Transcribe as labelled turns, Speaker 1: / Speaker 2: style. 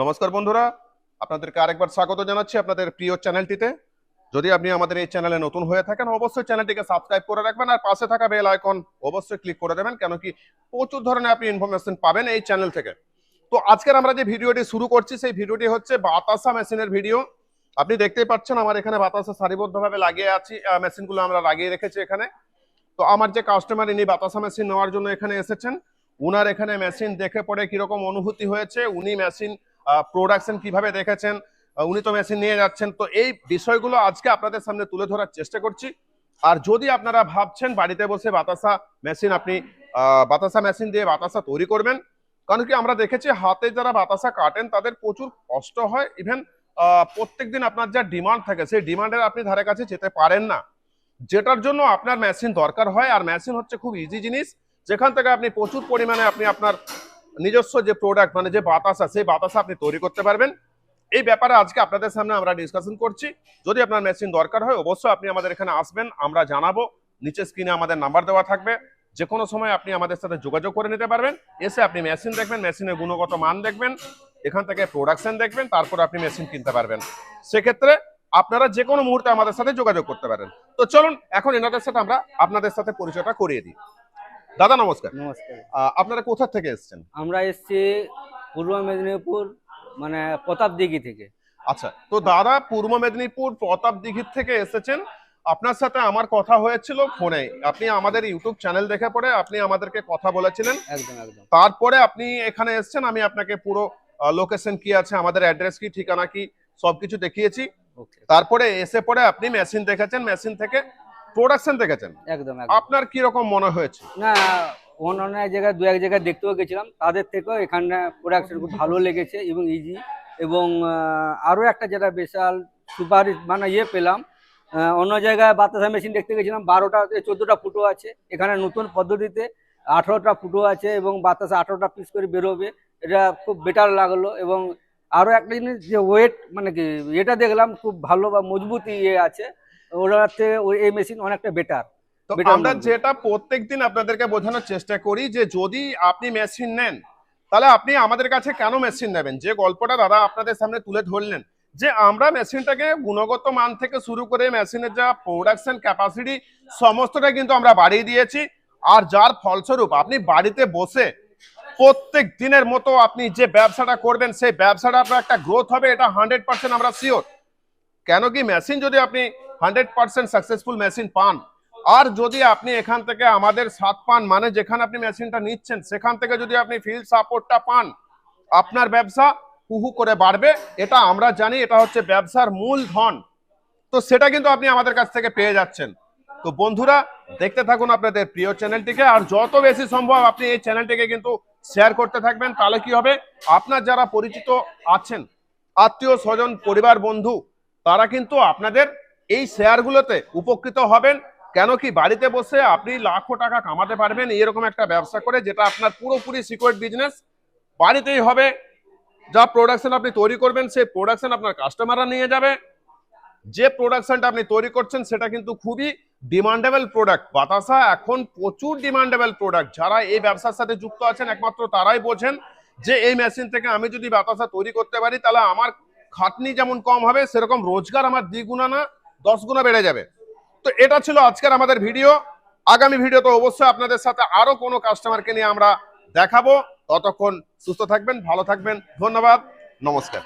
Speaker 1: নমস্কার বন্ধুরা, আপনাদেরকে আরেকবার স্বাগত জানাচ্ছি আপনাদের প্রিয় চ্যানেলটিতে। যদি আপনি আমাদের এই চ্যানেলে নতুন হয়ে থাকেন অবশ্যই চ্যানেলটিকে সাবস্ক্রাইব করে রাখবেন আর পাশে থাকা বেল আইকন অবশ্যই ক্লিক করে দেবেন, কেন কি প্রচুর ধরনের আপনি ইনফরমেশন পাবেন এই চ্যানেল থেকে। তো আজকের আমরা যে ভিডিওটি শুরু করছি সেই ভিডিওটি হচ্ছে বাতাসা মেশিনের ভিডিও। আপনি দেখতেই পাচ্ছেন আমার এখানে বাতাসা সারিবদ্ধভাবে লাগিয়ে আছি, মেশিনগুলো আমরা লাগিয়ে রেখেছি এখানে। তো আমার যে কাস্টমার ইনি বাতাসা মেশিন নেওয়ার জন্য এখানে এসেছেন, উনার এখানে মেশিন দেখে পড়ে কিরকম অনুভূতি হয়েছে, উনি মেশিন প্রোডাকশন কিভাবে দেখেছেন, উনি তো মেশিন নিয়ে যাচ্ছেন। তো এই বিষয়গুলো আজকে আপনাদের সামনে তুলে ধরার চেষ্টা করছি। আর যদি আপনারা ভাবছেন বাড়িতে বসে বাতাসা মেশিন আপনি বাতাসা মেশিন দিয়ে বাতাসা তৈরি করবেন, কারণ কি আমরা দেখেছি হাতে যারা বাতাসা কাটেন তাদের প্রচুর কষ্ট হয়, ইভেন প্রত্যেকদিন আপনার যা ডিমান্ড থাকে সেই ডিমান্ডের আপনি ধারে কাছে যেতে পারেন না, যেটার জন্য আপনার মেশিন দরকার হয়। আর মেশিন হচ্ছে খুব ইজি জিনিস, যেখান থেকে আপনি প্রচুর পরিমাণে আপনি আপনার নিজস্ব যে প্রোডাক্ট মানে যে বাতাসা সেই বাতাসা আপনি তৈরি করতে পারবেন। এই ব্যাপারে আজকে আপনাদের সামনে আমরা ডিসকাশন করছি। যদি আপনার মেশিন দরকার হয় অবশ্যই আপনি আমাদের এখানে আসবেন, আমরা জানাবো। নিচে স্ক্রিনে আমাদের নাম্বার দেওয়া থাকবে, যে কোনো সময় আপনি আমাদের সাথে যোগাযোগ করে নিতে পারবেন। এসে আপনি মেশিন দেখবেন, মেশিনের গুণগত মান দেখবেন, এখান থেকে প্রোডাকশন দেখবেন, তারপর আপনি মেশিন কিনতে পারবেন। সেক্ষেত্রে আপনারা যে কোনো মুহূর্তে আমাদের সাথে যোগাযোগ করতে পারেন। তো চলুন এখন এনাদের সাথে আমরা আপনাদের সাথে পরিচয়টা করিয়ে দিই। দাদা নমস্কার।
Speaker 2: নমস্কার।
Speaker 1: আপনারা কোথা থেকে এসেছেন?
Speaker 2: আমরা এসছি পূর্ব মেদিনীপুর, মানে প্রতাপদিঘি থেকে।
Speaker 1: আচ্ছা, তো দাদা পূর্ব মেদিনীপুর প্রতাপদিঘির থেকে এসেছেন। আপনার সাথে আমার কথা হয়েছিল ফোনে, আপনি আমাদের ইউটিউব চ্যানেল দেখে পড়ে আপনি আমাদেরকে কথা বলেছিলেন।
Speaker 2: একদম একদম।
Speaker 1: তারপরে আপনি এখানে এসেছেন, আমি আপনাকে পুরো লোকেশন কি আছে, আমাদের অ্যাড্রেস কি, ঠিকানা কি, সবকিছু দেখিয়েছি।
Speaker 2: ওকে।
Speaker 1: তারপরে এসে পড়ে আপনি মেশিন দেখেছেন, মেশিন থেকে প্রোডাকশন দেখেছেন।
Speaker 2: একদম একদম।
Speaker 1: আপনার কি রকম মনে হয়েছে?
Speaker 2: না, অন্য জায়গায় দু এক জায়গায় দেখতেও গেছিলাম, তাদের থেকেও এখানে প্রোডাকশন খুব ভালো লেগেছে এবং ইজি। এবং আরও একটা যেটা বিশাল সুপার মানে পেলাম, অন্য জায়গায় বাতাসা মেশিন দেখতে গেছিলাম 12টা 14টা ফুটো আছে, এখানে নতুন পদ্ধতিতে 18টা ফুটো আছে এবং বাতাসা 18টা পিস করে বেরোবে। এটা খুব বেটার লাগলো। এবং আরও একটা জিনিস যে ওয়েট মানে কি এটা দেখলাম খুব ভালো বা মজবুত আছে, ওটাতে এই মেশিন অনেকটা বেটার।
Speaker 1: তো আমরা যেটা প্রত্যেকদিন আপনাদেরকে বোঝানোর চেষ্টা করি যে যদি আপনি মেশিন নেন তাহলে আপনি আমাদের কাছে কেন মেশিন নেবেন, যে গল্পটা দাদা আপনাদের সামনে তুলে ধরলেন যে আমরা মেশিনটাকে গুণগত মান থেকে শুরু করে মেশিনের যা প্রোডাকশন ক্যাপাসিটি সমস্তটা কিন্তু আমরা বাড়িয়ে দিয়েছি। আর যার ফলস্বরূপ আপনি বাড়িতে বসে প্রত্যেক দিনের মতো আপনি যে ব্যবসাটা করবেন সেই ব্যবসাটা আপনার একটা গ্রোথ হবে, এটা 100% আমরা শিওর। কেন কি মেশিন যদি আপনি 100% সাকসেসফুল মেশিন পান, আর যদি আপনি এখান থেকে আমাদের সাথ পান, মানে যেখানে আপনি মেশিনটা নিচ্ছেন সেখান থেকে যদি আপনি ফিল্ড সাপোর্টটা পান, আপনার ব্যবসা হুহু করে বাড়বে। এটা আমরা জানি, এটা হচ্ছে ব্যবসার মূলধন। তো সেটা কিন্তু আপনি আমাদের কাছ থেকে পেয়ে যাচ্ছেন। তো বন্ধুরা দেখতে থাকুন আপনাদের প্রিয় চ্যানেলটিকে, আর যত বেশি সম্ভব আপনি এই চ্যানেলটিকে কিন্তু শেয়ার করতে থাকবেন। তাহলে কি হবে, আপনার যারা পরিচিত আছেন, আত্মীয় স্বজন পরিবার বন্ধু, তারা কিন্তু আপনাদের এই শেয়ারগুলোতে উপকৃত হবেন। কেন কি বাড়িতে বসে আপনি লাখো টাকা কামাতে পারবেন এরকম একটা ব্যবসা করে, যেটা আপনার পুরোপুরি সিকিউর বিজনেস। বাড়িতেই হবে, যা প্রোডাকশন আপনি তৈরি করবেন সেই প্রোডাকশন আপনার কাস্টমাররা নিয়ে যাবে। যে প্রোডাকশনটা আপনি তৈরি করছেন সেটা কিন্তু খুবই ডিমান্ডেবল প্রোডাক্ট। বাতাসা এখন প্রচুর ডিমান্ডেবল প্রোডাক্ট। যারা এই ব্যবসার সাথে যুক্ত আছেন একমাত্র তারাই বোঝেন যে এই মেশিন থেকে আমি যদি বাতাসা তৈরি করতে পারি তাহলে আমার খাটনি যেমন কম হবে, সেরকম রোজগার আমার 2 গুণা না 10 গুণা বেড়ে যাবে। তো এটা ছিল আজকের আমাদের ভিডিও। আগামী ভিডিওতে অবশ্যই আপনাদের সাথে আরো কোনো কাস্টমারকে নিয়ে আমরা দেখাবো। ততক্ষণ সুস্থ থাকবেন, ভালো থাকবেন। ধন্যবাদ, নমস্কার।